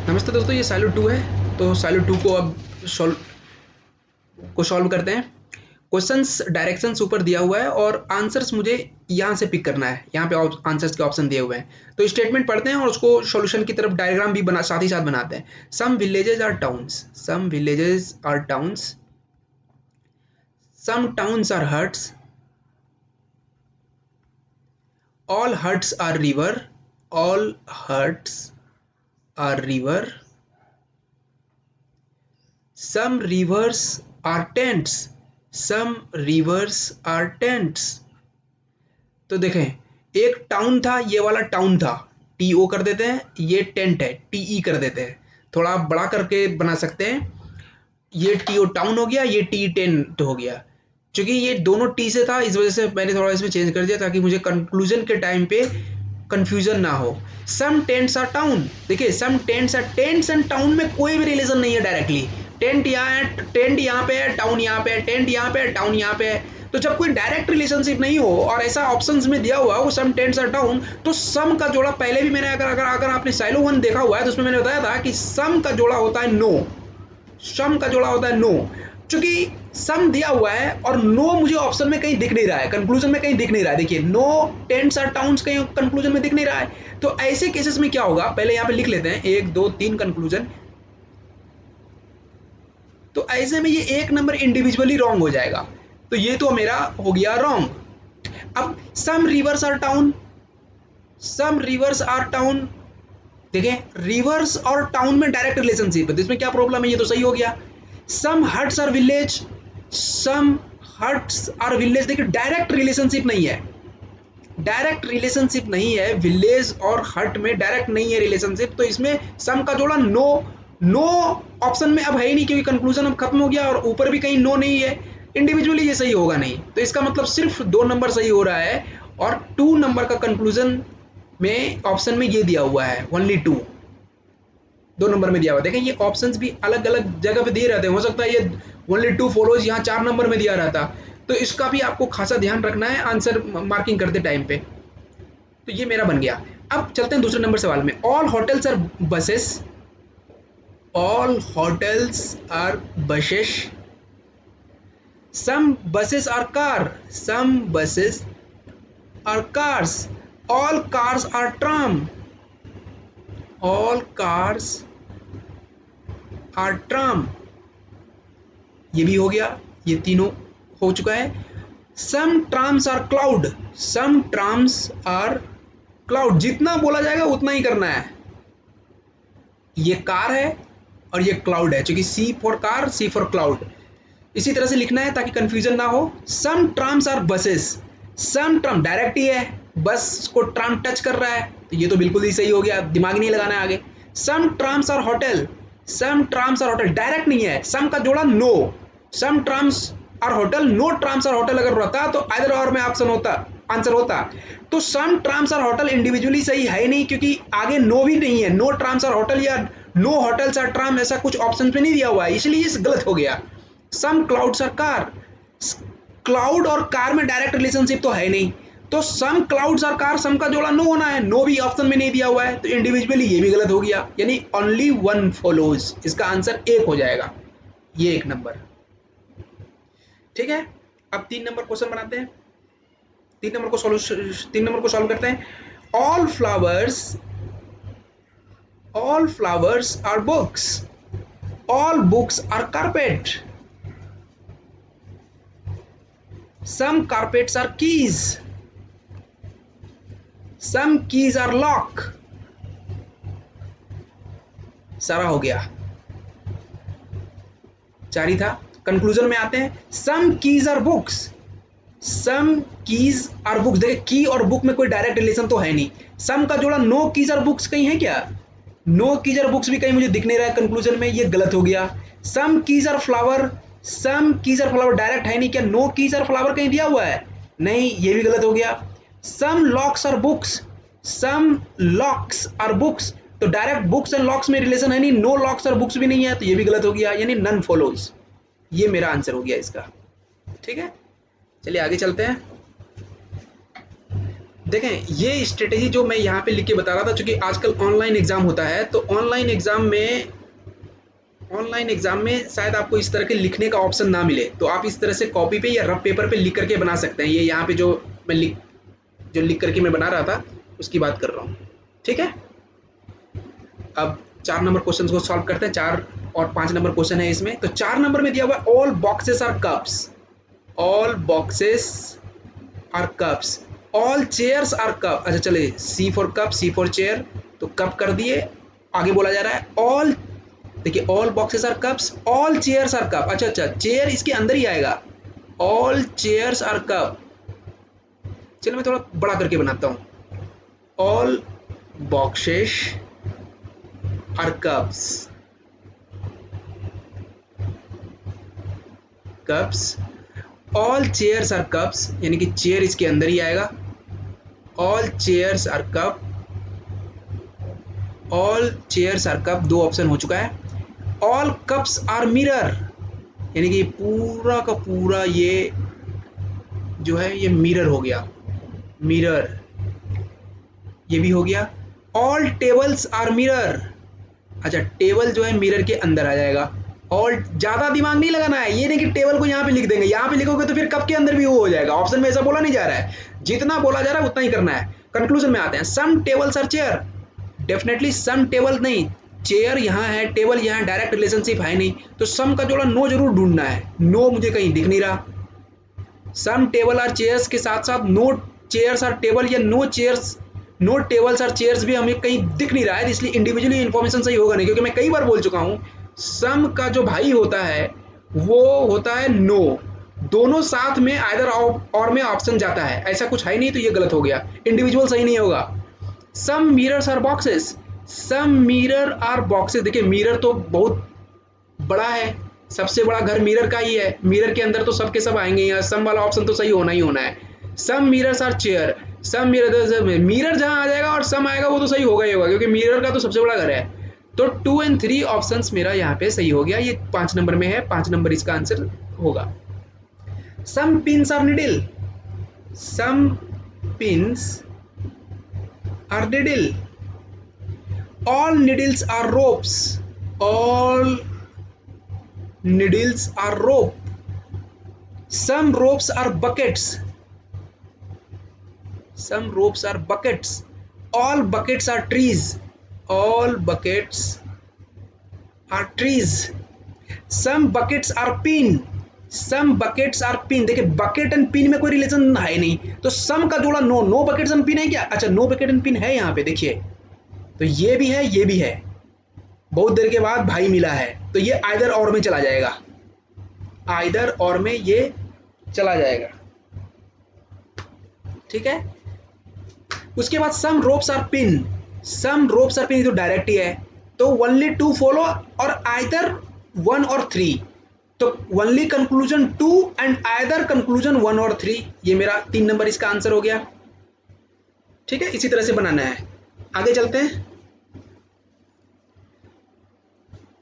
नमस्ते दोस्तों, ये साइलो 2 है। तो साइलो 2 को अब सॉल्व करते हैं। क्वेश्चंस डायरेक्शंस ऊपर दिया हुआ है और आंसर्स मुझे यहाँ से पिक करना है। यहाँ पे आंसर्स के ऑप्शन दिए हुए हैं, तो स्टेटमेंट पढ़ते हैं और उसको सॉल्यूशन की तरफ डायग्राम भी बना साथ ही साथ बनाते हैं। Some villages are towns, some villages are towns, some towns are huts, all huts are river, all huts are river, some rivers are tents, some rivers are tents। तो देखें, एक टाउन था, ये वाला टाउन था, टी ओ कर देते हैं, ये टेंट है, टी ई कर देते हैं, थोड़ा आप बड़ा करके बना सकते हैं। ये टी ओ टाउन हो गया, ये टी टेंट हो गया। क्योंकि ये दोनों टी से था, इस वजह से मैंने थोड़ा इसमें चेंज कर दिया ताकि मुझे कंक्लूजन के टाइम पे कंफ्यूजन ना हो। सम टेंट्स आर टाउन, देखिए some tents are, tents and town में कोई भी रिलेशन नहीं है डायरेक्टली। टेंट यहाँ है, टेंट यहाँ पे है, टाउन यहाँ पे है, टेंट यहाँ पे है, टाउन यहाँ पे है। तो जब कोई डायरेक्ट रिलेशनशिप नहीं हो और ऐसा ऑप्शंस में दिया हुआ हो सम टेंट्स आर टाउन, तो सम का जोड़ा पहले भी मैंने अगर आपने साइलो 1 देखा हुआ है तो उसमें मैंने बताया था कि सम का जोड़ा होता है नो, सम का जोड़ा होता है नो। चूंकि सम दिया हुआ है और नो मुझे ऑप्शन में कहीं दिख नहीं रहा है, कंक्लूजन में कहीं दिख नहीं रहा है। देखिए नो टेंट्स और टाउन्स कहीं कंक्लूजन में दिख नहीं रहा है। तो ऐसे केसेस में क्या होगा, पहले यहाँ पे लिख लेते हैं 1 2 3 कंक्लूजन। तो ऐसे में ये एक नंबर इंडिविजुअली रॉन्ग हो जाएगा, तो ये तो मेरा हो गया रॉन्ग। अब some rivers are town, some rivers are town, देखें रिवर्स और टाउन में डायरेक्ट रिलेशनशिप है, तो इसमें क्या प्रॉब्लम है, ये तो सही हो गया। Some huts are village, some huts are village, देखिए डायरेक्ट रिलेशनशिप नहीं है, डायरेक्ट रिलेशनशिप नहीं है, विलेज और हट में डायरेक्ट नहीं है रिलेशनशिप, तो इसमें सम का जोड़ा नो, नो ऑप्शन में अब है ही नहीं क्योंकि कंक्लूजन अब खत्म हो गया और ऊपर भी कहीं नो नहीं है, इंडिविजुअली ये सही होगा नहीं, तो इसका मतलब सिर्फ 2 नंबर सही हो रहा है और 2 नंबर का कंक्लूजन में ऑप्शन में ये दिया हुआ है ओनली 2, 2 नंबर में दिया हुआ है। देखें ये ऑप्शंस भी अलग अलग जगह पे दिए रहते हैं, हो सकता है ये ओनली 2 फॉलोज यहाँ 4 नंबर में दिया रहता, तो इसका भी आपको खासा ध्यान रखना है आंसर मार्किंग करते टाइम पे। तो ये मेरा बन गया। अब चलते हैं दूसरे नंबर सवाल में। All hotels are buses, all hotels are buses, some buses are car, some buses are cars, all cars are tram, all cars are tram, ये भी हो गया, ये तीनों हो चुका है। Some trams are cloud, some trams are cloud, जितना बोला जाएगा उतना ही करना है। ये कार है और ये क्लाउड है, क्योंकि C for car, C for cloud, इसी तरह से लिखना है ताकि कंफ्यूजन ना हो। Some trams are buses, some tram direct ही है, बस को ट्राम टच कर रहा है, तो ये तो बिल्कुल ही सही हो गया, दिमाग नहीं लगाना है आगे। Some trams are hotel, some trams are hotel direct नहीं है, सम का जोड़ा no, some trams are hotel, no trams are hotel अगर रहता तो आइदर और में ऑप्शन होता, आंसर होता। तो सम ट्राम्स आर होटल इंडिविजुअली सही है ही नहीं क्योंकि आगे नो भी नहीं है, नो ट्राम्स आर होटल या नो होटल्स आर ट्राम ऐसा कुछ ऑप्शन पे नहीं दिया हुआ है, इसलिए ये गलत हो गया। सम क्लाउड्स आर कार, क्लाउड और कार में डायरेक्ट रिलेशनशिप तो है नहीं, तो सम क्लाउड्स आर कार, सम का जोड़ा नो होना है, नो भी ऑप्शन में नहीं दिया हुआ है, तो इंडिविजुअली ये भी गलत हो गया, यानी ओनली 1 फॉलोज, इसका आंसर 1 हो जाएगा, ये 1 नंबर। ठीक है, अब 3 नंबर क्वेश्चन बनाते हैं। 3 नंबर को सॉल्व करते हैं। All flowers are books, all books are carpet, some carpets are keys, some keys are lock, सारा हो गया, 4 ही था। कंक्लूजन में आते हैं। Some keys are books, some keys are books, देखिए की और बुक में कोई डायरेक्ट रिलेशन तो है नहीं, सम का जोड़ा नो कीज आर बुक्स कहीं है क्या, नो कीज आर बुक्स भी कहीं मुझे दिख नहीं रहा है कंक्लूजन में, ये गलत हो गया। Some keys are flower, some keys are flower direct है नहीं क्या, नो कीज आर फ्लावर कहीं दिया हुआ है, नहीं, ये भी गलत हो गया। Some locks are books, some locks are books, तो डायरेक्ट बुक्स एंड लॉक्स में रिलेशन है नहीं, नो लॉक्स और बुक्स भी नहीं है, तो ये भी गलत हो गया, यानी नन फॉलोज, ये मेरा आंसर हो गया इसका। ठीक है, चलिए आगे चलते हैं। देखें ये स्ट्रेटेजी जो मैं यहाँ पे लिख के बता रहा था, चूंकि आजकल ऑनलाइन एग्जाम होता है, तो ऑनलाइन एग्जाम में शायद आपको इस तरह के लिखने का ऑप्शन ना मिले, तो आप इस तरह से कॉपी पे या रफ पेपर पे लिख करके बना सकते हैं। ये यहाँ पे मैं लिख करके मैं बना रहा था, उसकी बात कर रहा हूँ। ठीक है, अब 4 नंबर क्वेश्चन को सॉल्व करते हैं। 4 और 5 नंबर क्वेश्चन है इसमें। तो 4 नंबर में दिया हुआ है all boxes are cups, all boxes are cups, all chairs are cup. अच्छा चले, C for cup, C for chair, तो कप कर दिए। आगे बोला जा रहा है ऑल, देखिए all boxes are cups, all chairs are cup. अच्छा अच्छा, चेयर इसके अंदर ही आएगा, ऑल चेयर्स आर कप। चलो मैं थोड़ा बड़ा करके बनाता हूँ, all boxes are cups, cups, all chairs are cups, यानी कि चेयर इसके अंदर ही आएगा, all chairs are cup, all chairs are cup, 2 option हो चुका है। ऑल कप्स आर मिरर, यानी कि पूरा का पूरा ये जो है ये मिरर हो गया, मिरर, ये भी हो गया। ऑल टेबल्स आर मिरर, अच्छा टेबल जो है मिरर के अंदर आ जाएगा। और ज्यादा दिमाग नहीं लगाना है, ये नहीं कि टेबल को यहाँ पे लिख देंगे, यहाँ पे लिखोगे तो फिर कप के अंदर भी वो हो जाएगा। ऑप्शन में ऐसा बोला नहीं जा रहा है, जितना बोला जा रहा है उतना ही करना है। कंक्लूजन में आते हैं, some tables are chair, definitely some table नहीं, चेयर यहाँ है, टेबल यहाँ, डायरेक्ट रिलेशनशिप है नहीं, तो सम का जोड़ा नो जरूर ढूंढना है। नो मुझे कहीं दिख नहीं रहा, सम टेबल आर चेयर्स के साथ साथ नो चेयर्स आर टेबल या no chairs, no tables are chairs भी हमें कहीं दिख नहीं रहा है, इसलिए इंडिविजुअली इन्फॉर्मेशन सही होगा नहीं, क्योंकि मैं कई बार बोल चुका हूँ सम का जो भाई होता है वो होता है नो, दोनों साथ में आइदर और में ऑप्शन जाता है, ऐसा कुछ है नहीं, तो ये गलत हो गया, इंडिविजुअल सही नहीं होगा। Some mirrors are boxes, some mirror are boxes, देखिए मिरर तो बहुत बड़ा है, सबसे बड़ा घर मिरर का ही है, मिरर के अंदर तो सबके सब आएंगे, यहाँ सम वाला ऑप्शन तो सही होना ही होना है। Some mirrors are chair, some mirror, mirror जहां आ जाएगा और सम आएगा वो तो सही होगा ही होगा, क्योंकि मिरर का तो सबसे बड़ा घर है। तो 2 और 3 ऑप्शंस मेरा यहाँ पे सही हो गया, ये 5 नंबर में है, 5 नंबर इसका आंसर होगा। Some pins are needle, some pins are needle, all needles are ropes, all needles are rope, some ropes are buckets, some ropes are buckets, all buckets are trees, all buckets are trees, some buckets are pin, some buckets are pin। देखिए bucket and pin में कोई relation है नहीं, तो some का जोड़ा no, no buckets and pin है क्या? अच्छा नो बकेट एंड पिन है यहाँ पे, देखिए तो ये भी है ये भी है, बहुत देर के बाद भाई मिला है, तो ये आइदर और में चला जाएगा, आइदर और में ये चला जाएगा। ठीक है, उसके बाद some ropes are pin, some ropes are pin तो डायरेक्ट ही है, तो ओनली 2 फॉलो और आइदर 1 और 3, तो only conclusion 2 and either conclusion 1 और 3, ये मेरा 3 नंबर इसका आंसर हो गया। ठीक है, इसी तरह से बनाना है। आगे चलते हैं,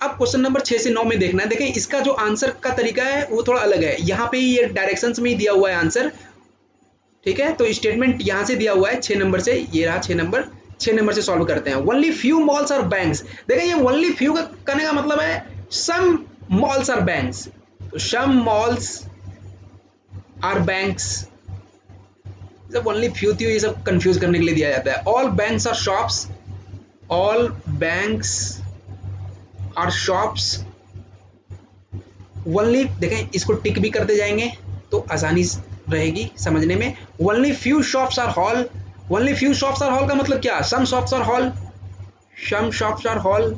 अब क्वेश्चन नंबर 6 से 9 में देखना है। देखें इसका जो आंसर का तरीका है वो थोड़ा अलग है, यहाँ पे ये डायरेक्शंस में ही दिया हुआ है आंसर। ठीक है, तो स्टेटमेंट यहाँ से दिया हुआ है 6 नंबर से, ये रहा 6 नंबर, 6 नंबर से सॉल्व करते हैं। Only few malls are banks, देखें ये ओनली फ्यू का करने का मतलब है सम मॉल्स आर बैंक्स, तो सम मॉल्स आर बैंक्स, जब ओनली फ्यू थी ये सब कंफ्यूज करने के लिए दिया जाता है। All banks are shops, all banks are shops, only, देखें इसको टिक भी करते जाएंगे तो आसानी रहेगी समझने में। Only few shops are hall, only few shops are hall का मतलब क्या? Some shops are hall, some shops are hall.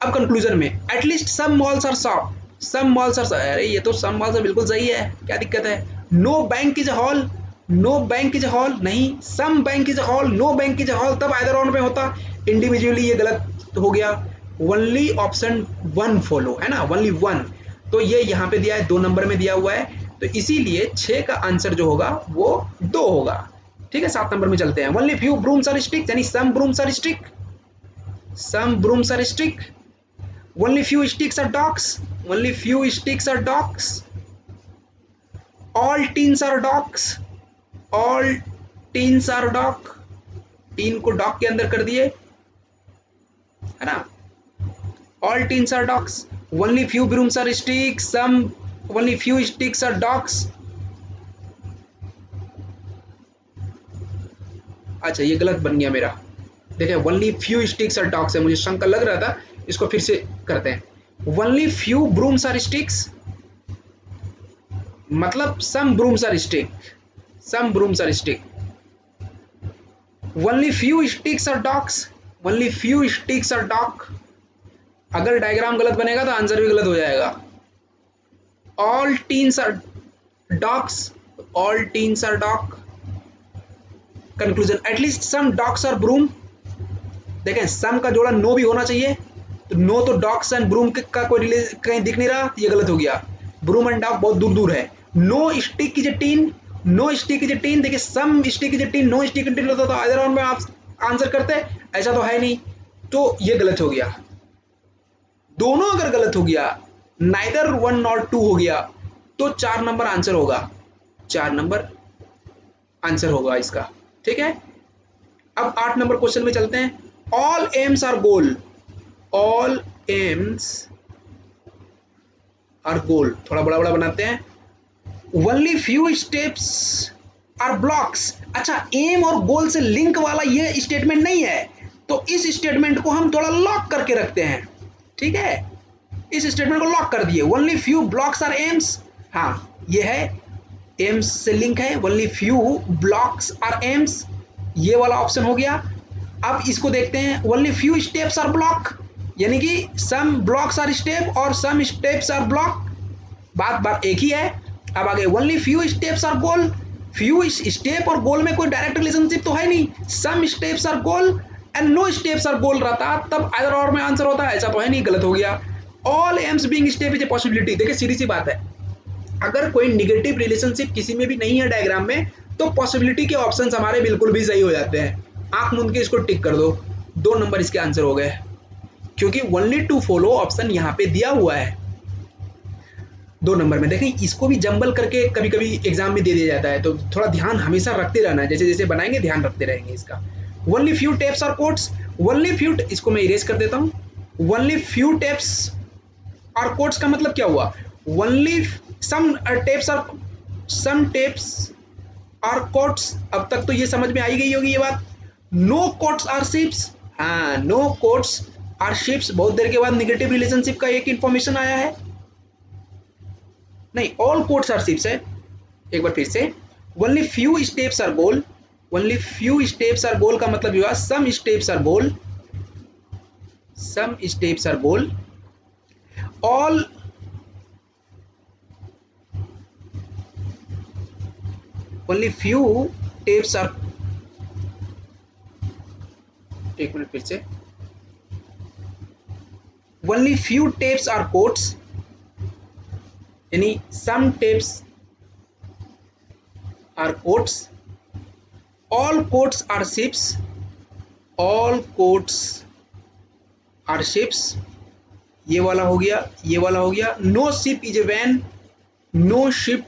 अब कंक्लूजन में at least some malls are shop, some malls are, अरे ये तो सम मॉल्स बिल्कुल सही है, क्या दिक्कत है? No bank is a hall, no bank is a hall नहीं, some bank is a hall, no bank is a hall, तब आइदर ऑन में होता, इंडिविजुअली ये गलत हो गया। ओनली ऑप्शन 1 फॉलो है ना, ओनली 1, तो ये यहाँ पे दिया है 2 नंबर में दिया हुआ है, तो इसीलिए 6 का आंसर जो होगा वो 2 होगा। ठीक है, 7 नंबर में चलते हैं। Only few brooms are stick, यानी some brooms are stick, some brooms are stick, only few sticks are dogs, only few sticks are dogs, all teens are dogs, all teens are dog, teen को dog के अंदर कर दिए, है ना। All teens are dogs, only few brooms are sticks, some only few sticks are dogs. अच्छा ये गलत बन गया मेरा, देखिए only few sticks are dogs है, मुझे शंका लग रहा था, इसको फिर से करते हैं। Only few brooms are sticks मतलब some brooms are stick, some brooms are stick. Only few sticks are dogs, only few sticks are dog. अगर डायग्राम गलत बनेगा तो आंसर भी गलत हो जाएगा। All teens are dogs, all teens are dog. Conclusion, at least some dogs are broom. देखें some का जोड़ा नो भी होना चाहिए, तो नो तो डॉग्स एंड ब्रूम का कोई कहीं दिख नहीं रहा, ये गलत हो गया। ब्रूम एंड डॉग बहुत दूर दूर है। No stick is a teen, no stick is a teen. देखिए some stick is a teen, no stick is a teen होता तो अदर राउंड में आप आंसर करते, ऐसा तो है नहीं, तो ये गलत हो गया। दोनों अगर गलत हो गया, नाइदर 1 नॉट 2 हो गया, तो 4 नंबर आंसर होगा, 4 नंबर आंसर होगा इसका, ठीक है। अब 8 नंबर क्वेश्चन में चलते हैं। All aims are goal, all aims are goal, थोड़ा बड़ा बड़ा बनाते हैं। Only few steps are blocks. अच्छा एम और गोल से लिंक वाला ये स्टेटमेंट नहीं है, तो इस स्टेटमेंट को हम थोड़ा लॉक करके रखते हैं, ठीक है। इस स्टेटमेंट को लॉक कर दिए। Only few blocks are AIIMS, हाँ ये है, एम्स से लिंक है। Only few blocks are AIIMS, ये वाला ऑप्शन हो गया। अब इसको देखते हैं, only few steps R block, यानी कि सम ब्लॉक्स आर स्टेप और सम स्टेप्स आर ब्लॉक, बात एक ही है। अब आगे only few steps are goal, few step और गोल में कोई डायरेक्ट रिलेशनशिप तो है नहीं, some steps are goal and no steps are goal रहता तब आइदर और में आंसर होता, ऐसा तो है नहीं, गलत हो गया। All AIIMS being step is a possibility. देखिए सीधी सी बात है, अगर कोई निगेटिव रिलेशनशिप किसी में भी नहीं है डायग्राम में, तो पॉसिबिलिटी के ऑप्शंस हमारे बिल्कुल भी सही हो जाते हैं। आंख मूंद के इसको टिक कर दो, 2 नंबर इसके आंसर हो गए, क्योंकि ओनली टू फॉलो ऑप्शन यहाँ पे दिया हुआ है 2 नंबर में। देखें इसको भी जंबल करके कभी कभी एग्जाम में दे दिया जाता है, तो थोड़ा ध्यान हमेशा रखते रहना है, जैसे जैसे बनाएंगे ध्यान रखते रहेंगे इसका। Only few tapes are coats, only few, इसको मैं इरेज कर देता हूँ। Only few tapes are coats का मतलब क्या हुआ, only some tapes are, some tapes are coats, अब तक तो ये समझ में आई गई होगी ये बात। नो कोट्स आर शिप्स, हाँ नो कोट्स आर शिप्स, बहुत देर के बाद निगेटिव रिलेशनशिप का एक इंफॉर्मेशन आया है, नहीं ऑल कोट्स आर शिप्स है। एक बार फिर से, only few steps are goal, only few steps are goal का मतलब हुआ some steps are goal, some steps are goal. All only few tapes are, एक मिनट फिर से, only few tapes are coats, यानी some tapes are coats. All coats are ships, all coats are ships, ये वाला हो गया, ये वाला हो गया। No ship is a van, no ship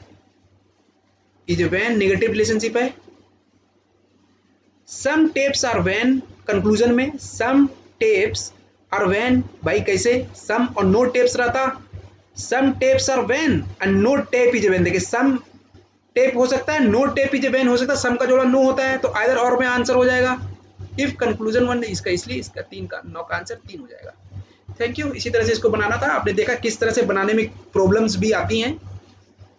is a van negative relationship है। सम टेप्स आर वैन, कंक्लूजन में सम टेप्स आर वैन, भाई कैसे सम और नो टेप्स रहता, some tapes are van and no tape is a van. देखिए some tape हो सकता है, no tape is a van हो सकता है, सम का जोड़ा नो होता है, तो आइदर और में आंसर हो जाएगा। इफ कंक्लूजन 1 इसका, इसलिए इसका 3 का 9 का आंसर 3 हो जाएगा। Thank you. इसी तरह से इसको बनाना था, आपने देखा किस तरह से बनाने में प्रॉब्लम्स भी आती हैं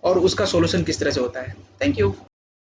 और उसका सॉल्यूशन किस तरह से होता है। Thank you.